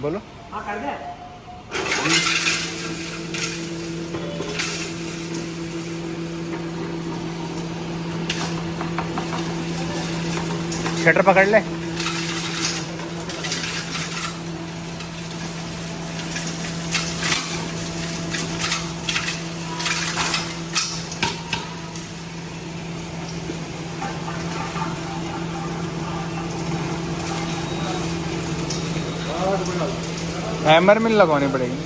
बोलो। हाँ कर दे। शटर पकड़ ले। हैमर मिल लगवानी पड़ेगी।